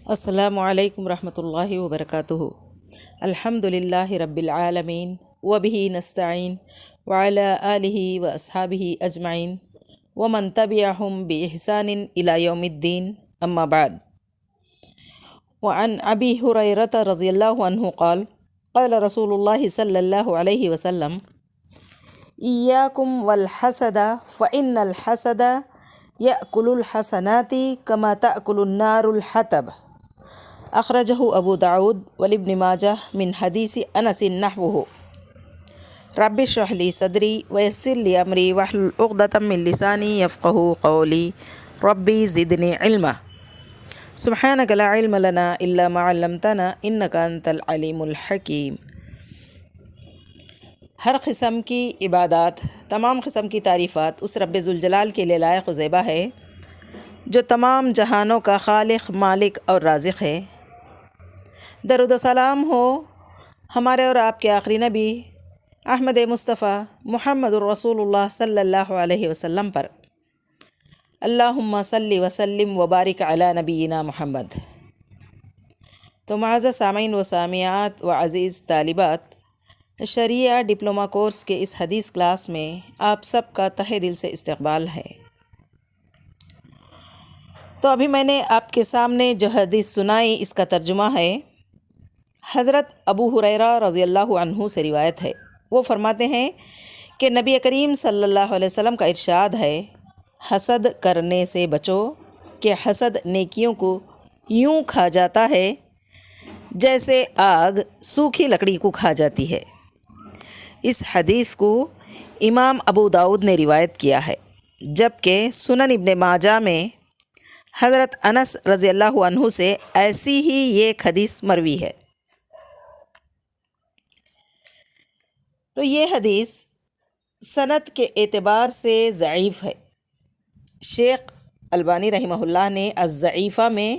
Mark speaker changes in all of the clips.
Speaker 1: السلام علیکم ورحمۃ اللہ وبرکاتہ۔ الحمد للہ رب العالمین وبہ نستعین وعلی آلہ واصحابہ اجمعین ومن تبعہم بإحسان الی یوم الدین، اما بعد۔ وعن ابی ہریرہ رضی اللہ عنہ قال قال رسول اللہ صلی اللہ علیہ وسلم ایاکم والحسد فإن الحسد یأکل الحسنات کما تأکل النار الحطب، اخرجہ ابو داود والابن ماجہ من حدیث انس نحوہ۔ رب اشرح لی صدری ویسر لی امری واحلل عقدۃ من لسانی یفقہوا قولی، ربی زدنی علما۔ سبحانک لا علم لنا الا ما علمتنا انک انت العلیم الحکیم۔ ہر قسم کی عبادات، تمام قسم کی تعریفات اس رب ذوالجلال کے لیے لائق و زیبا ہے جو تمام جہانوں کا خالق، مالک اور رازق ہے۔ درود و سلام ہو ہمارے اور آپ کے آخری نبی احمد مصطفیٰ محمد الرسول اللہ صلی اللہ علیہ وسلم پر۔ اللہم صلی وسلم وبارک علی نبینا محمد۔ تو معزز سامعین و سامعات و عزیز طالبات، شریعہ ڈپلومہ کورس کے اس حدیث کلاس میں آپ سب کا تہہ دل سے استقبال ہے۔ تو ابھی میں نے آپ کے سامنے جو حدیث سنائی اس کا ترجمہ ہے۔ حضرت ابو ہریرہ رضی اللہ عنہ سے روایت ہے، وہ فرماتے ہیں کہ نبی کریم صلی اللہ علیہ وسلم کا ارشاد ہے، حسد کرنے سے بچو کہ حسد نیکیوں کو یوں کھا جاتا ہے جیسے آگ سوکھی لکڑی کو کھا جاتی ہے۔ اس حدیث کو امام ابو داود نے روایت کیا ہے، جبکہ سنن ابن ماجہ میں حضرت انس رضی اللہ عنہ سے ایسی ہی ایک حدیث مروی ہے۔ تو یہ حدیث سند کے اعتبار سے ضعیف ہے۔ شیخ البانی رحمہ اللہ نے الضعیفہ میں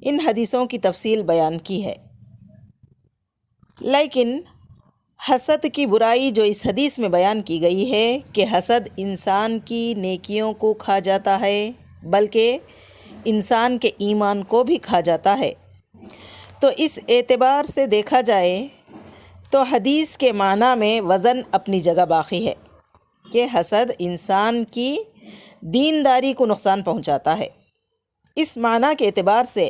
Speaker 1: ان حدیثوں کی تفصیل بیان کی ہے، لیکن حسد کی برائی جو اس حدیث میں بیان کی گئی ہے کہ حسد انسان کی نیکیوں کو کھا جاتا ہے بلکہ انسان کے ایمان کو بھی کھا جاتا ہے، تو اس اعتبار سے دیکھا جائے تو حدیث کے معنی میں وزن اپنی جگہ باقی ہے کہ حسد انسان کی دینداری کو نقصان پہنچاتا ہے۔ اس معنی کے اعتبار سے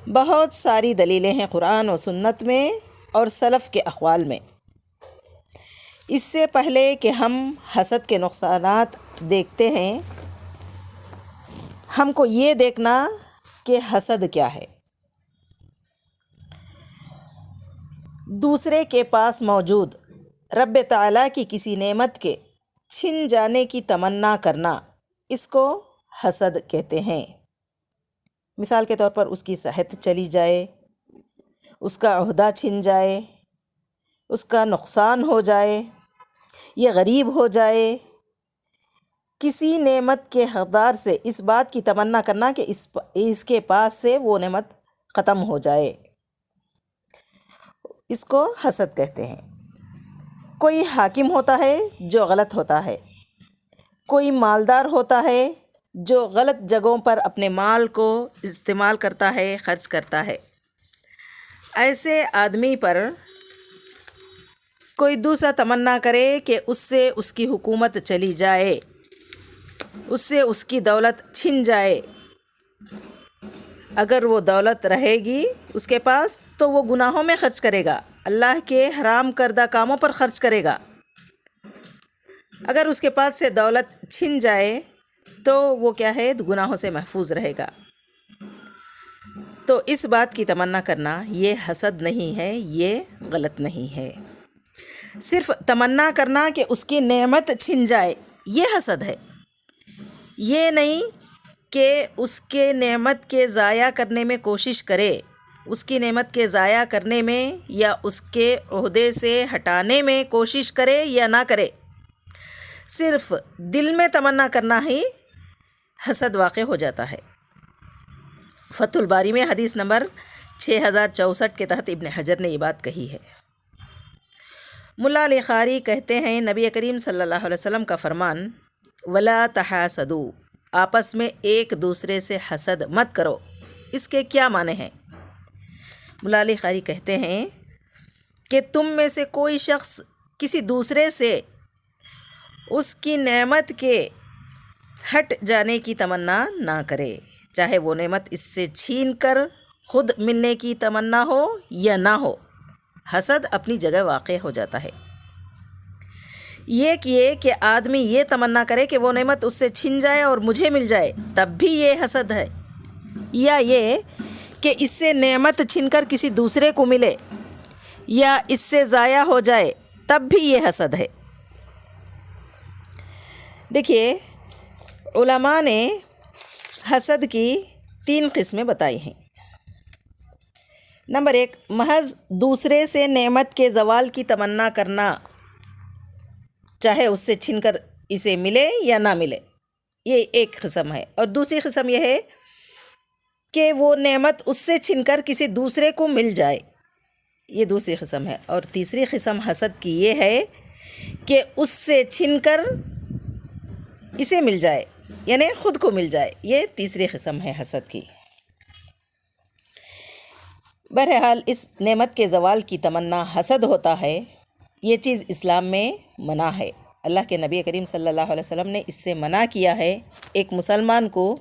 Speaker 1: بہت ساری دلیلیں ہیں قرآن و سنت میں اور سلف کے اقوال میں۔ اس سے پہلے کہ ہم حسد کے نقصانات دیکھتے ہیں، ہم کو یہ دیکھنا کہ حسد کیا ہے۔ دوسرے کے پاس موجود رب تعالیٰ کی کسی نعمت کے چھن جانے کی تمنا کرنا، اس کو حسد کہتے ہیں۔ مثال کے طور پر اس کی صحت چلی جائے، اس کا عہدہ چھن جائے، اس کا نقصان ہو جائے، یہ غریب ہو جائے۔ کسی نعمت کے حقدار سے اس بات کی تمنا کرنا کہ اس کے پاس سے وہ نعمت ختم ہو جائے، اس کو حسد کہتے ہیں۔ کوئی حاکم ہوتا ہے جو غلط ہوتا ہے، کوئی مالدار ہوتا ہے جو غلط جگہوں پر اپنے مال کو استعمال کرتا ہے، خرچ کرتا ہے۔ ایسے آدمی پر کوئی دوسرا تمنا کرے کہ اس سے اس کی حکومت چلی جائے، اس سے اس کی دولت چھن جائے۔ اگر وہ دولت رہے گی اس کے پاس تو وہ گناہوں میں خرچ کرے گا، اللہ کے حرام کردہ کاموں پر خرچ کرے گا۔ اگر اس کے پاس سے دولت چھن جائے تو وہ کیا ہے، گناہوں سے محفوظ رہے گا۔ تو اس بات کی تمنا کرنا یہ حسد نہیں ہے، یہ غلط نہیں ہے۔ صرف تمنا کرنا کہ اس کی نعمت چھن جائے یہ حسد ہے، یہ نہیں کہ اس کے نعمت کے ضائع کرنے میں کوشش کرے، اس کی نعمت کے ضائع کرنے میں یا اس کے عہدے سے ہٹانے میں کوشش کرے یا نہ کرے، صرف دل میں تمنا کرنا ہی حسد واقع ہو جاتا ہے۔ فتح الباری میں حدیث نمبر 6064 کے تحت ابن حجر نے یہ بات کہی ہے۔ ملا علی قاری کہتے ہیں، نبی کریم صلی اللہ علیہ وسلم کا فرمان، وَلَا تَحَاسَدُوا، آپس میں ایک دوسرے سے حسد مت کرو، اس کے کیا معنی ہیں؟ مولا علی قاری کہتے ہیں کہ تم میں سے کوئی شخص کسی دوسرے سے اس کی نعمت کے ہٹ جانے کی تمنا نہ کرے، چاہے وہ نعمت اس سے چھین کر خود ملنے کی تمنا ہو یا نہ ہو۔ حسد اپنی جگہ واقع ہو جاتا ہے۔ یہ کہ آدمی یہ تمنا کرے کہ وہ نعمت اس سے چھن جائے اور مجھے مل جائے، تب بھی یہ حسد ہے، یا یہ کہ اس سے نعمت چھن کر کسی دوسرے کو ملے یا اس سے ضائع ہو جائے، تب بھی یہ حسد ہے۔ دیکھیے، علماء نے حسد کی 3 قسمیں بتائی ہیں۔ نمبر 1، محض دوسرے سے نعمت کے زوال کی تمنا کرنا، چاہے اس سے چھن کر اسے ملے یا نہ ملے، یہ ایک قسم ہے۔ اور دوسری قسم یہ ہے کہ وہ نعمت اس سے چھن کر کسی دوسرے کو مل جائے، یہ دوسری قسم ہے۔ اور تیسری قسم حسد کی یہ ہے کہ اس سے چھن کر اسے مل جائے، یعنی خود کو مل جائے، یہ تیسری قسم ہے حسد کی۔ بہرحال اس نعمت کے زوال کی تمنا حسد ہوتا ہے، یہ چیز اسلام میں منع ہے۔ اللہ کے نبی کریم صلی اللہ علیہ وسلم نے اس سے منع کیا ہے۔ ایک مسلمان کو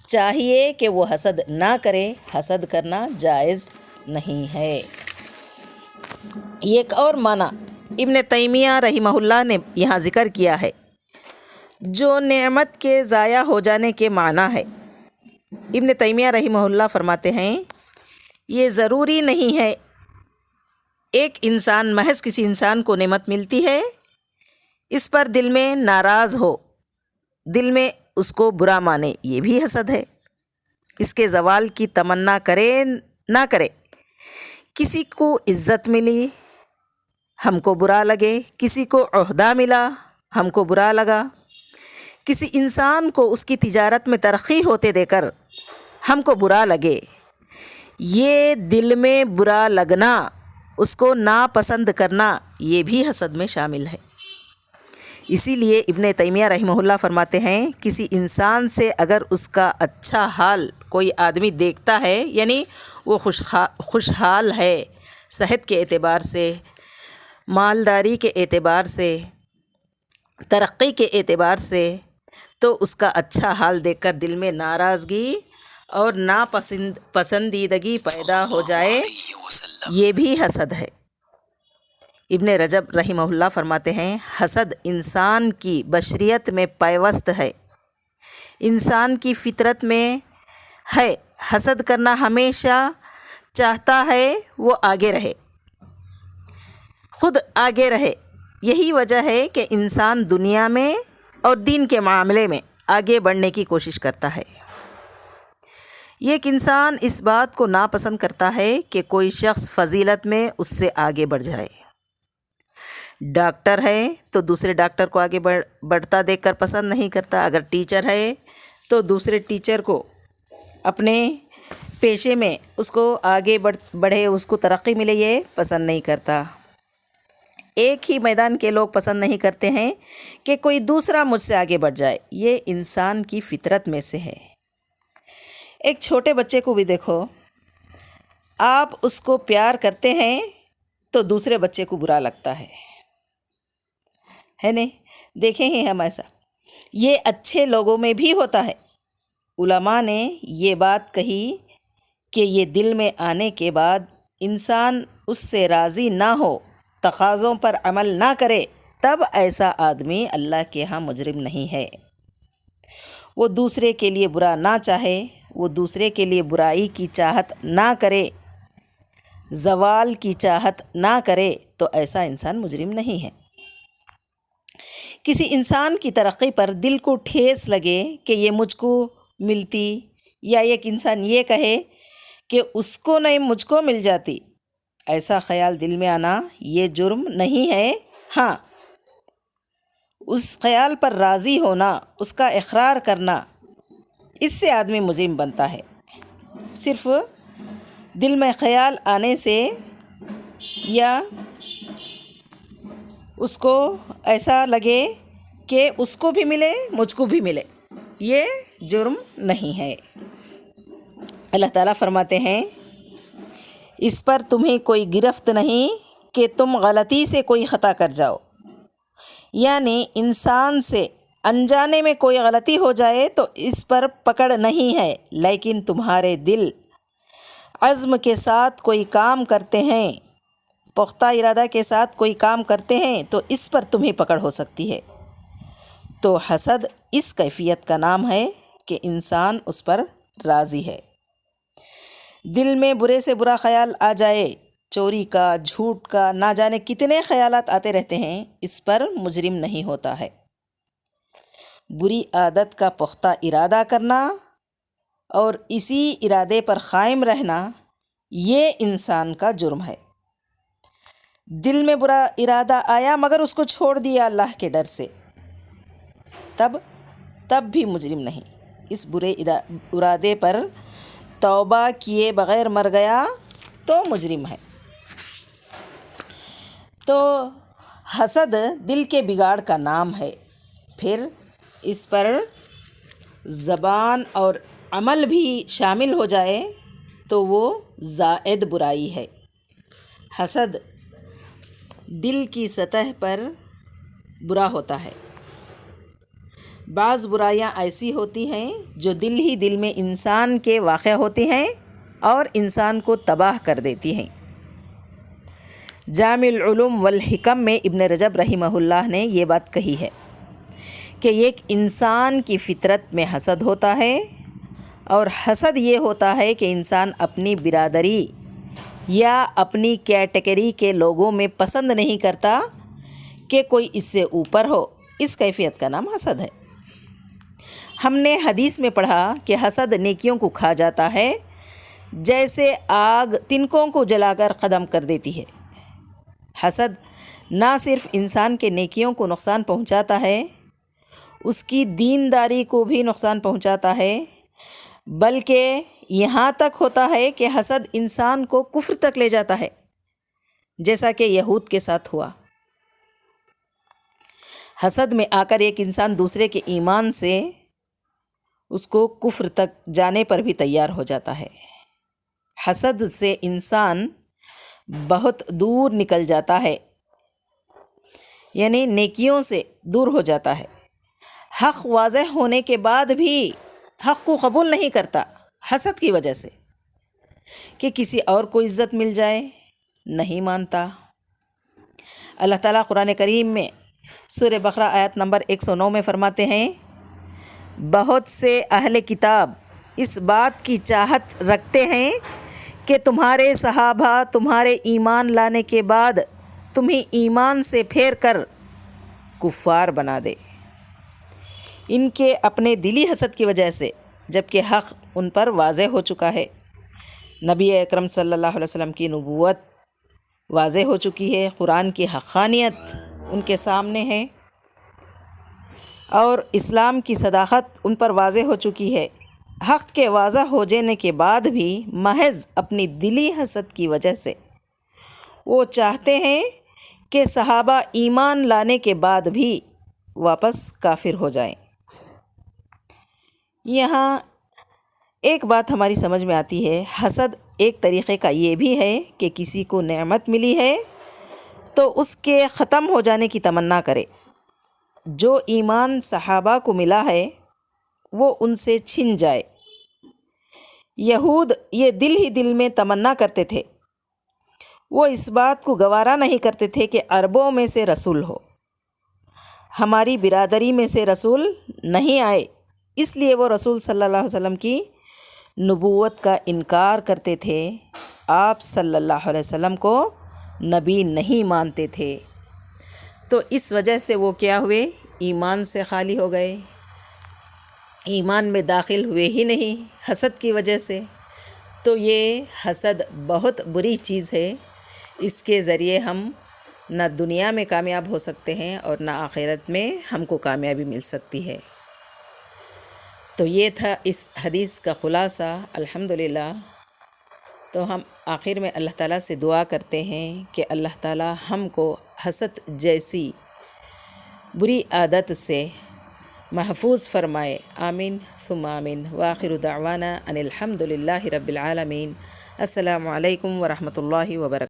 Speaker 1: چاہیے کہ وہ حسد نہ کرے، حسد کرنا جائز نہیں ہے۔ ایک اور معنی ابن تیمیہ رحمہ اللہ نے یہاں ذکر کیا ہے، جو نعمت کے ضائع ہو جانے کے معنی ہے۔ ابن تیمیہ رحمہ اللہ فرماتے ہیں، یہ ضروری نہیں ہے ایک انسان، محض کسی انسان کو نعمت ملتی ہے، اس پر دل میں ناراض ہو، دل میں اس کو برا مانے، یہ بھی حسد ہے۔ اس کے زوال کی تمنا کرے نہ کرے۔ کسی کو عزت ملی، ہم کو برا لگے، کسی کو عہدہ ملا، ہم کو برا لگا، کسی انسان کو اس کی تجارت میں ترقی ہوتے دے کر ہم کو برا لگے، یہ دل میں برا لگنا، اس کو ناپسند کرنا، یہ بھی حسد میں شامل ہے۔ اسی لیے ابن تیمیہ رحمہ اللہ فرماتے ہیں، کسی انسان سے اگر اس کا اچھا حال کوئی آدمی دیکھتا ہے، یعنی وہ خوشحال ہے، صحت کے اعتبار سے، مالداری کے اعتبار سے، ترقی کے اعتبار سے، تو اس کا اچھا حال دیکھ کر دل میں ناراضگی اور پسندیدگی پیدا ہو جائے، یہ بھی حسد ہے۔ ابن رجب رحمہ اللہ فرماتے ہیں، حسد انسان کی بشریت میں پیوست ہے، انسان کی فطرت میں ہے۔ حسد کرنا ہمیشہ چاہتا ہے وہ آگے رہے، خود آگے رہے۔ یہی وجہ ہے کہ انسان دنیا میں اور دین کے معاملے میں آگے بڑھنے کی کوشش کرتا ہے۔ ایک انسان اس بات کو ناپسند کرتا ہے کہ کوئی شخص فضیلت میں اس سے آگے بڑھ جائے۔ ڈاکٹر ہے تو دوسرے ڈاکٹر کو آگے بڑھتا دیکھ کر پسند نہیں کرتا، اگر ٹیچر ہے تو دوسرے ٹیچر کو اپنے پیشے میں اس کو آگے بڑھے، اس کو ترقی ملے، یہ پسند نہیں کرتا۔ ایک ہی میدان کے لوگ پسند نہیں کرتے ہیں کہ کوئی دوسرا مجھ سے آگے بڑھ جائے، یہ انسان کی فطرت میں سے ہے۔ ایک چھوٹے بچے کو بھی دیکھو، آپ اس کو پیار کرتے ہیں تو دوسرے بچے کو برا لگتا ہے نہیں؟ دیکھیں ہی ہم ایسا، یہ اچھے لوگوں میں بھی ہوتا ہے۔ علماء نے یہ بات کہی کہ یہ دل میں آنے کے بعد انسان اس سے راضی نہ ہو، تقاضوں پر عمل نہ کرے، تب ایسا آدمی اللہ کے ہاں مجرم نہیں ہے۔ وہ دوسرے کے لیے برا نہ چاہے، وہ دوسرے کے لیے برائی کی چاہت نہ کرے، زوال کی چاہت نہ کرے، تو ایسا انسان مجرم نہیں ہے۔ کسی انسان کی ترقی پر دل کو ٹھیس لگے کہ یہ مجھ کو ملتی، یا ایک انسان یہ کہے کہ اس کو نہیں مجھ کو مل جاتی، ایسا خیال دل میں آنا یہ جرم نہیں ہے۔ ہاں، اس خیال پر راضی ہونا، اس کا اقرار کرنا، اس سے آدمی مجرم بنتا ہے۔ صرف دل میں خیال آنے سے یا اس کو ایسا لگے کہ اس کو بھی ملے مجھ کو بھی ملے، یہ جرم نہیں ہے۔ اللہ تعالیٰ فرماتے ہیں اس پر تمہیں کوئی گرفت نہیں کہ تم غلطی سے کوئی خطا کر جاؤ، یعنی انسان سے انجانے میں کوئی غلطی ہو جائے تو اس پر پکڑ نہیں ہے، لیکن تمہارے دل عزم کے ساتھ کوئی کام کرتے ہیں، پختہ ارادہ کے ساتھ کوئی کام کرتے ہیں تو اس پر تمہیں پکڑ ہو سکتی ہے۔ تو حسد اس کیفیت کا نام ہے کہ انسان اس پر راضی ہے۔ دل میں برے سے برا خیال آ جائے، چوری کا، جھوٹ کا، نہ جانے کتنے خیالات آتے رہتے ہیں، اس پر مجرم نہیں ہوتا ہے۔ بری عادت کا پختہ ارادہ کرنا اور اسی ارادے پر قائم رہنا، یہ انسان کا جرم ہے۔ دل میں برا ارادہ آیا مگر اس کو چھوڑ دیا اللہ کے ڈر سے، تب بھی مجرم نہیں۔ اس برے ارادے پر توبہ کیے بغیر مر گیا تو مجرم ہے۔ تو حسد دل کے بگاڑ کا نام ہے، پھر اس پر زبان اور عمل بھی شامل ہو جائے تو وہ زائد برائی ہے۔ حسد دل کی سطح پر برا ہوتا ہے۔ بعض برائیاں ایسی ہوتی ہیں جو دل ہی دل میں انسان کے واقع ہوتی ہیں اور انسان کو تباہ کر دیتی ہیں۔ جامع العلوم والحکم میں ابن رجب رحمہ اللہ نے یہ بات کہی ہے کہ ایک انسان کی فطرت میں حسد ہوتا ہے، اور حسد یہ ہوتا ہے کہ انسان اپنی برادری یا اپنی کیٹیگری کے لوگوں میں پسند نہیں کرتا کہ کوئی اس سے اوپر ہو، اس کیفیت کا نام حسد ہے۔ ہم نے حدیث میں پڑھا کہ حسد نیکیوں کو کھا جاتا ہے، جیسے آگ تنکوں کو جلا کر ختم کر دیتی ہے۔ حسد نہ صرف انسان کے نیکیوں کو نقصان پہنچاتا ہے، اس کی دینداری کو بھی نقصان پہنچاتا ہے، بلکہ یہاں تک ہوتا ہے کہ حسد انسان کو کفر تک لے جاتا ہے، جیسا کہ یہود کے ساتھ ہوا۔ حسد میں آ کر ایک انسان دوسرے کے ایمان سے اس کو کفر تک جانے پر بھی تیار ہو جاتا ہے۔ حسد سے انسان بہت دور نکل جاتا ہے، یعنی نیکیوں سے دور ہو جاتا ہے۔ حق واضح ہونے کے بعد بھی حق کو قبول نہیں کرتا، حسد کی وجہ سے، کہ کسی اور کو عزت مل جائے، نہیں مانتا۔ اللہ تعالیٰ قرآن کریم میں سورہ بقرہ آیت نمبر 109 میں فرماتے ہیں، بہت سے اہل کتاب اس بات کی چاہت رکھتے ہیں کہ تمہارے صحابہ تمہارے ایمان لانے کے بعد تمہیں ایمان سے پھیر کر کفار بنا دے، ان کے اپنے دلی حسد کی وجہ سے، جبکہ حق ان پر واضح ہو چکا ہے۔ نبی اکرم صلی اللہ علیہ وسلم کی نبوت واضح ہو چکی ہے، قرآن کی حقانیت ان کے سامنے ہے، اور اسلام کی صداقت ان پر واضح ہو چکی ہے۔ حق کے واضح ہو جانے کے بعد بھی محض اپنی دلی حسد کی وجہ سے وہ چاہتے ہیں کہ صحابہ ایمان لانے کے بعد بھی واپس کافر ہو جائیں۔ یہاں ایک بات ہماری سمجھ میں آتی ہے، حسد ایک طریقے کا یہ بھی ہے کہ کسی کو نعمت ملی ہے تو اس کے ختم ہو جانے کی تمنا کرے۔ جو ایمان صحابہ کو ملا ہے وہ ان سے چھن جائے۔ یہود یہ دل ہی دل میں تمنا کرتے تھے، وہ اس بات کو گوارا نہیں کرتے تھے کہ عربوں میں سے رسول ہو، ہماری برادری میں سے رسول نہیں آئے، اس لیے وہ رسول صلی اللہ علیہ وسلم کی نبوت کا انکار کرتے تھے، آپ صلی اللہ علیہ وسلم کو نبی نہیں مانتے تھے۔ تو اس وجہ سے وہ کیا ہوئے، ایمان سے خالی ہو گئے، ایمان میں داخل ہوئے ہی نہیں حسد کی وجہ سے۔ تو یہ حسد بہت بری چیز ہے، اس کے ذریعے ہم نہ دنیا میں کامیاب ہو سکتے ہیں اور نہ آخرت میں ہم کو کامیابی مل سکتی ہے۔ تو یہ تھا اس حدیث کا خلاصہ الحمدللہ۔ تو ہم آخر میں اللہ تعالیٰ سے دعا کرتے ہیں کہ اللہ تعالیٰ ہم کو حسد جیسی بری عادت سے محفوظ فرمائے، آمین ثم آمین۔ وآخر دعوانا ان الحمد للہ رب العالمین۔ السلام علیکم ورحمۃ اللہ وبرکاتہ۔